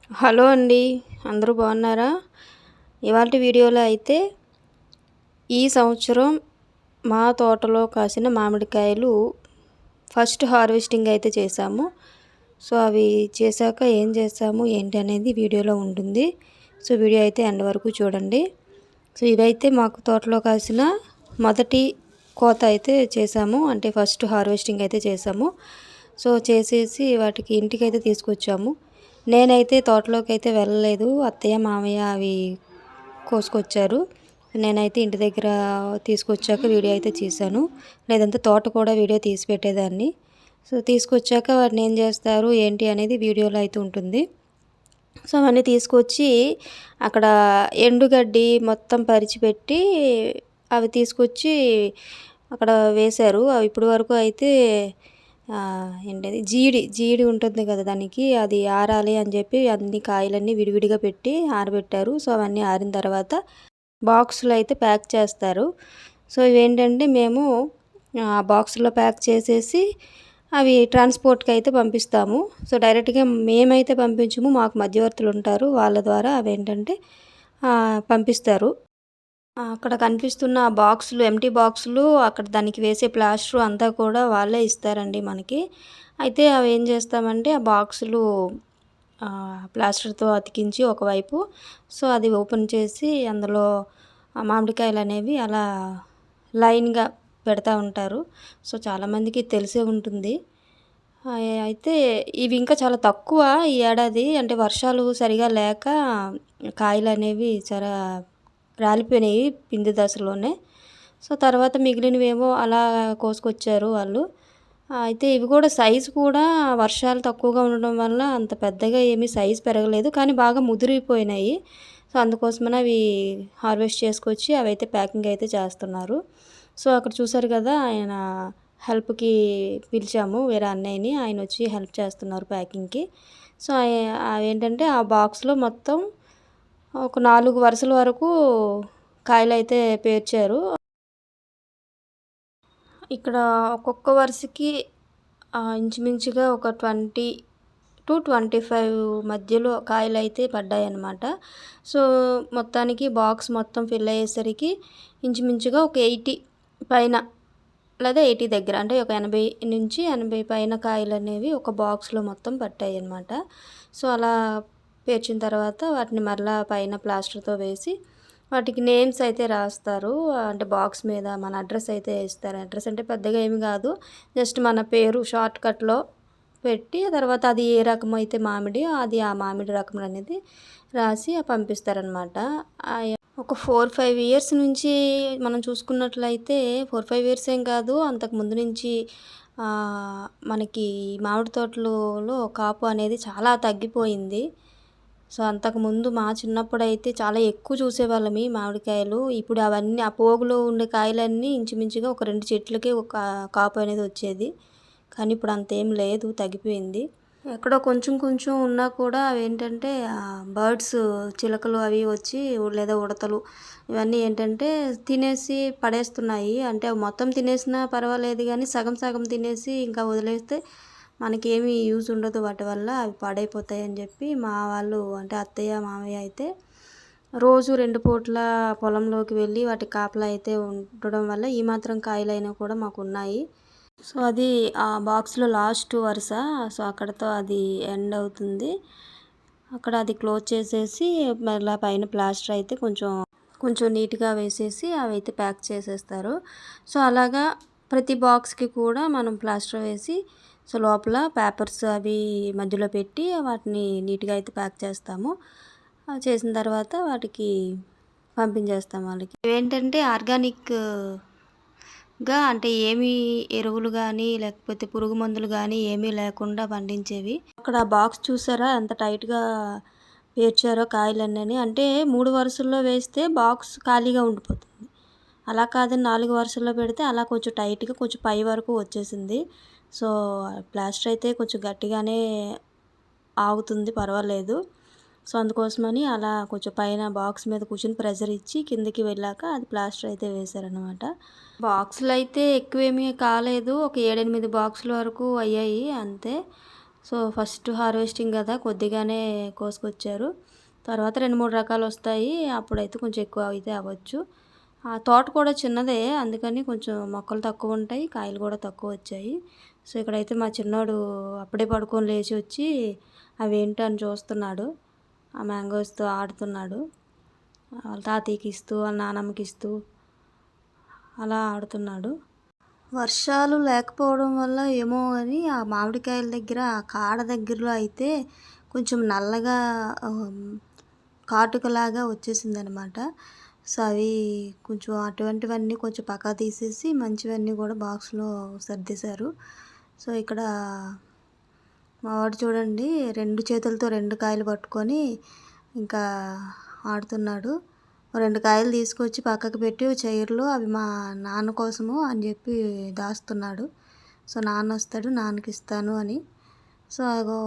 Hello అండి. అందరూ బాగున్నారా? ఇవాల్టి వీడియోలో అయితే ఈ సంవత్సరం మా తోటలో కాసిన మామిడికాయలు ఫస్ట్ హార్వెస్టింగ్ అయితే చేశాము. సో, అవి చేశాక ఏం చేశాము, ఏంటి అనేది వీడియోలో ఉంటుంది. సో, వీడియో అయితే ఎండ్ వరకు చూడండి. సో, ఇవైతే మాకు తోటలో కాసిన మొదటి కోత అయితే చేశాము. అంటే ఫస్ట్ హార్వెస్టింగ్ అయితే చేశాము. సో, చేసేసి వాటికి ఇంటికైతే తీసుకొచ్చాము. నేనైతే తోటలోకి అయితే వెళ్ళలేదు. అత్తయ్య, మామయ్య అవి కోసుకొచ్చారు. నేనైతే ఇంటి దగ్గర తీసుకొచ్చాక వీడియో అయితే తీశాను. లేదంటే తోట కూడా వీడియో తీసి పెట్టేదాన్ని. సో, తీసుకొచ్చాక వాటిని ఏం చేస్తారు, ఏంటి అనేది వీడియోలో అయితే ఉంటుంది. సో, అవన్నీ తీసుకొచ్చి అక్కడ ఎండుగడ్డి మొత్తం పరిచిపెట్టి అవి తీసుకొచ్చి అక్కడ వేశారు. అవి ఇప్పటి వరకు అయితే ఏంటది జీడి ఉంటుంది కదా, దానికి అది ఆరాలి అని చెప్పి అన్ని కాయలన్నీ విడివిడిగా పెట్టి ఆరబెట్టారు. సో, అవన్నీ ఆరిన తర్వాత బాక్సులో అయితే ప్యాక్ చేస్తారు. సో, ఇవేంటంటే మేము బాక్సులో ప్యాక్ చేసేసి అవి ట్రాన్స్పోర్ట్కి అయితే పంపిస్తాము. సో, డైరెక్ట్గా మేమైతే పంపించము. మాకు మధ్యవర్తులు ఉంటారు. వాళ్ళ ద్వారా అవేంటంటే పంపిస్తారు. అక్కడ కనిపిస్తున్న బాక్సులు, ఎంప్టీ బాక్సులు, అక్కడ దానికి వేసే ప్లాస్టర్ అంతా కూడా వాళ్ళే ఇస్తారండి మనకి. అయితే అవి ఏం చేస్తామంటే ఆ బాక్సులు ప్లాస్టర్తో అతికించి ఒకవైపు, సో, అది ఓపెన్ చేసి అందులో మామిడికాయలు అనేవి అలా లైన్గా పెడతా ఉంటారు. సో, చాలామందికి తెలిసే ఉంటుంది. అయితే ఇవి ఇంకా చాలా తక్కువ ఈ ఏడాది. అంటే వర్షాలు సరిగా లేక కాయలు అనేవి రాలిపోయినాయి పిండి దశలోనే. సో, తర్వాత మిగిలినవేమో అలా కోసుకొచ్చారు వాళ్ళు. అయితే ఇవి కూడా సైజు కూడా వర్షాలు తక్కువగా ఉండడం వల్ల అంత పెద్దగా ఏమీ సైజు పెరగలేదు. కానీ బాగా ముదిరిపోయినాయి. సో, అందుకోసమని అవి హార్వెస్ట్ చేసుకొచ్చి అవైతే ప్యాకింగ్ అయితే చేస్తున్నారు. సో, అక్కడ చూసారు కదా, ఆయన హెల్ప్‌కి పిలిచాము వేరే అన్నయ్యని. ఆయన వచ్చి హెల్ప్ చేస్తున్నారు ప్యాకింగ్‌కి. సో, అవేంటంటే ఆ బాక్స్‌లో మొత్తం ఒక 4 వరుసల వరకు కాయలైతే పేర్చారు. ఇక్కడ ఒక్కొక్క వరుసకి ఇంచుమించుగా ఒక 20-25 మధ్యలో కాయలైతే పడ్డాయన్నమాట. సో, మొత్తానికి బాక్స్ మొత్తం ఫిల్ అయ్యేసరికి ఇంచుమించుగా ఒక 80 పైన, లేదా 80 దగ్గర, అంటే ఒక 80-80 పైన కాయలనేవి ఒక బాక్స్లో మొత్తం పట్టాయన్నమాట. సో, అలా పేర్చిన తర్వాత వాటిని మరలా పైన ప్లాస్టర్తో వేసి వాటికి నేమ్స్ అయితే రాస్తారు. అంటే బాక్స్ మీద మన అడ్రస్ అయితే ఇస్తారు. అడ్రస్ అంటే పెద్దగా ఏమి కాదు, జస్ట్ మన పేరు షార్ట్ కట్లో పెట్టి తర్వాత అది ఏ రకం అయితే మామిడి, అది ఆ మామిడి రకం అనేది రాసి పంపిస్తారనమాట. ఒక 4-5 ఇయర్స్ నుంచి మనం చూసుకున్నట్లయితే 4-5 ఇయర్స్ ఏం కాదు, అంతకు ముందు నుంచి మనకి మామిడి తోటలలో కాపు అనేది చాలా తగ్గిపోయింది. సో, అంతకుముందు మా చిన్నప్పుడైతే చాలా ఎక్కువ చూసేవాళ్ళం ఈ మామిడికాయలు. ఇప్పుడు అవన్నీ ఆ పోగులో ఉండే కాయలన్నీ ఇంచుమించుగా ఒక 2 చెట్లకే ఒక కాపు అనేది వచ్చేది. కానీ ఇప్పుడు అంతేం లేదు, తగ్గిపోయింది. ఎక్కడో కొంచెం కొంచెం ఉన్నా కూడా అవేంటంటే బర్డ్స్, చిలకలు అవి వచ్చి, లేదా ఉడతలు ఇవన్నీ ఏంటంటే తినేసి పడేస్తున్నాయి. అంటే అవి మొత్తం తినేసినా పర్వాలేదు కానీ సగం సగం తినేసి ఇంకా వదిలేస్తే మనకేమీ యూజ్ ఉండదు వాటి వల్ల, అవి పాడైపోతాయి అని చెప్పి మా వాళ్ళు, అంటే అత్తయ్య, మామయ్య అయితే రోజు 2 పూట్ల పొలంలోకి వెళ్ళి వాటి కాపలా అయితే ఉండడం వల్ల ఈ మాత్రం కాయలైనా కూడా మాకు ఉన్నాయి. సో, అది ఆ బాక్స్లో లాస్ట్ వరుస. సో, అక్కడతో అది ఎండ్ అవుతుంది. అక్కడ అది క్లోజ్ చేసేసి మళ్ళీ పైన ప్లాస్టర్ అయితే కొంచెం కొంచెం నీట్గా వేసేసి అవైతే ప్యాక్ చేసేస్తారు. సో, అలాగా ప్రతి బాక్స్కి కూడా మనం ప్లాస్టర్ వేసి, సో, లోపల పేపర్స్ అవి మధ్యలో పెట్టి వాటిని నీట్గా అయితే ప్యాక్ చేస్తాము. చేసిన తర్వాత వాటికి పంపించేస్తాం వాళ్ళకి. ఇవేంటంటే ఆర్గానిక్గా, అంటే ఏమీ ఎరువులు కానీ లేకపోతే పురుగు మందులు కానీ ఏమీ లేకుండా పండించేవి. అక్కడ బాక్స్ చూసారా ఎంత టైట్గా పేర్చారో కాయలన్నీ. అంటే 3 వరుసల్లో వేస్తే బాక్స్ ఖాళీగా ఉండిపోతుంది. అలా కాదని 4 వరుసల్లో పెడితే అలా కొంచెం టైట్గా కొంచెం పై వరకు వచ్చేసింది. సో, ప్లాస్టర్ అయితే కొంచెం గట్టిగానే ఆగుతుంది, పర్వాలేదు. సో, అందుకోసమని అలా కొంచెం పైన బాక్స్ మీద కూర్చొని ప్రెజర్ ఇచ్చి కిందకి వెళ్ళాక అది ప్లాస్టర్ అయితే వేశారనమాట. బాక్సులు అయితే ఎక్కువేమీ కాలేదు, ఒక 7-8 బాక్సుల వరకు అయ్యాయి అంతే. సో ఫస్ట్ హార్వెస్టింగ్ కదా, కొద్దిగానే కోసుకొచ్చారు. తర్వాత 2-3 రకాలు వస్తాయి, అప్పుడైతే కొంచెం ఎక్కువ అయితే అవ్వచ్చు. ఆ తోట కూడా చిన్నదే, అందుకని కొంచెం మొక్కలు తక్కువ ఉంటాయి, కాయలు కూడా తక్కువ వచ్చాయి. సో ఇక్కడైతే మా చిన్నోడు అప్పుడే పడుకొని లేచి వచ్చి అవేంటో అని చూస్తున్నాడు. ఆ మ్యాంగోస్తో ఆడుతున్నాడు. వాళ్ళ తాతయ్యకి ఇస్తూ వాళ్ళ నానమ్మకి ఇస్తూ అలా ఆడుతున్నాడు. వర్షాలు లేకపోవడం వల్ల ఏమో అని ఆ మామిడికాయల దగ్గర ఆ కాడ దగ్గరలో అయితే కొంచెం నల్లగా కాటుకలాగా వచ్చేసిందనమాట. సో అవి కొంచెం అటువంటివన్నీ కొంచెం పక్కా తీసేసి మంచివన్నీ కూడా బాక్స్లో సర్దేశారు. సో ఇక్కడ మా వాడు చూడండి 2 చేతులతో 2 కాయలు పట్టుకొని ఇంకా ఆడుతున్నాడు. 2 కాయలు తీసుకొచ్చి పక్కకు పెట్టి చైర్లో అవి మా నాన్న కోసము అని చెప్పి దాస్తున్నాడు. సో నాన్న వస్తాడు, నాన్నకి ఇస్తాను అని. సో అగో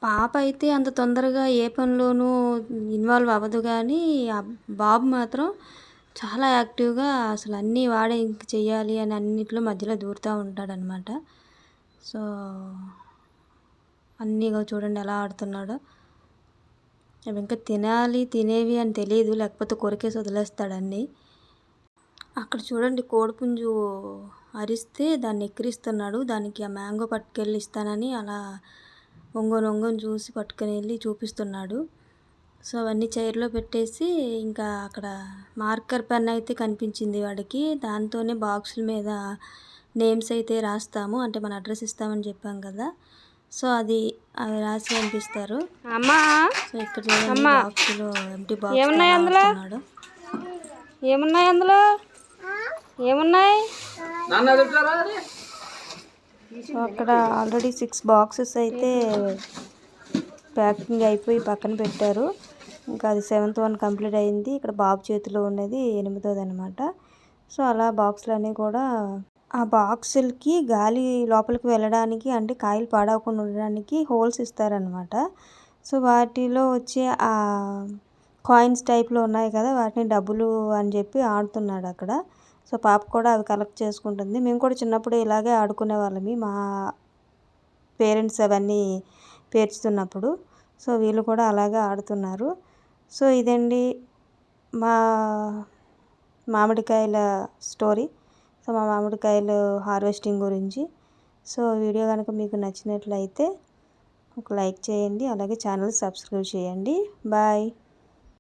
పాప అయితే అంత తొందరగా ఏ పనిలోనూ ఇన్వాల్వ్ అవ్వదు, కానీ ఆ బాబు మాత్రం చాలా యాక్టివ్గా అసలు అన్నీ వాడే ఇంక చెయ్యాలి అని అన్నిట్లో మధ్యలో దూరుతూ ఉంటాడనమాట. సో అన్నీ చూడండి ఎలా ఆడుతున్నాడో. అవి ఇంకా తినేవి అని తెలియదు, లేకపోతే కొరికేసి వదిలేస్తాడన్నీ. అక్కడ చూడండి కోడిపుంజు అరిస్తే దాన్ని ఎక్కిరిస్తున్నాడు. దానికి ఆ మ్యాంగో పట్టుకెళ్ళి ఇస్తానని అలా ఒంగొని చూసి పట్టుకుని వెళ్ళి చూపిస్తున్నాడు. సో అవన్నీ చైర్లో పెట్టేసి ఇంకా అక్కడ మార్కర్ పెన్ అయితే కనిపించింది వాడికి. దాంతోనే బాక్సుల మీద నేమ్స్ అయితే రాస్తాము, అంటే మన అడ్రస్ ఇస్తామని చెప్పాం కదా. సో అవి రాసి పంపిస్తారు. సో ఇక్కడ చూడండి బాక్సులో ఎంటీ బాక్స్ ఆడుతున్నాడు. ఏమున్నాయి అందులో? ఏమున్నాయి? సో అక్కడ ఆల్రెడీ 6 బాక్సెస్ అయితే ప్యాకింగ్ అయిపోయి పక్కన పెట్టారు. ఇంకా అది 7th వన్ కంప్లీట్ అయింది. ఇక్కడ బాబు చేతిలో ఉన్నది 8వది అనమాట. సో అలా బాక్సులన్నీ కూడా ఆ బాక్సులకి గాలి లోపలికి వెళ్ళడానికి, అంటే కాయలు పాడవకుండా ఉండడానికి హోల్స్ ఇస్తారనమాట. సో వాటిలో వచ్చే ఆ కాయిన్స్ టైప్లో ఉన్నాయి కదా, వాటిని డబ్బులు అని చెప్పి ఆడుతున్నాడు అక్కడ. సో పాప కూడా అవి కలెక్ట్ చేసుకుంటుంది. మేము కూడా చిన్నప్పుడు ఇలాగే ఆడుకునే వాళ్ళమి, మా పేరెంట్స్ అవన్నీ పేర్చుతున్నప్పుడు. సో వీళ్ళు కూడా అలాగే ఆడుతున్నారు. సో ఇదండి మా మామిడికాయల స్టోరీ. సో మా మామిడికాయలు హార్వెస్టింగ్ గురించి. సో వీడియో కనుక మీకు నచ్చినట్లయితే ఒక లైక్ చేయండి, అలాగే ఛానల్ సబ్స్క్రైబ్ చేయండి. బాయ్.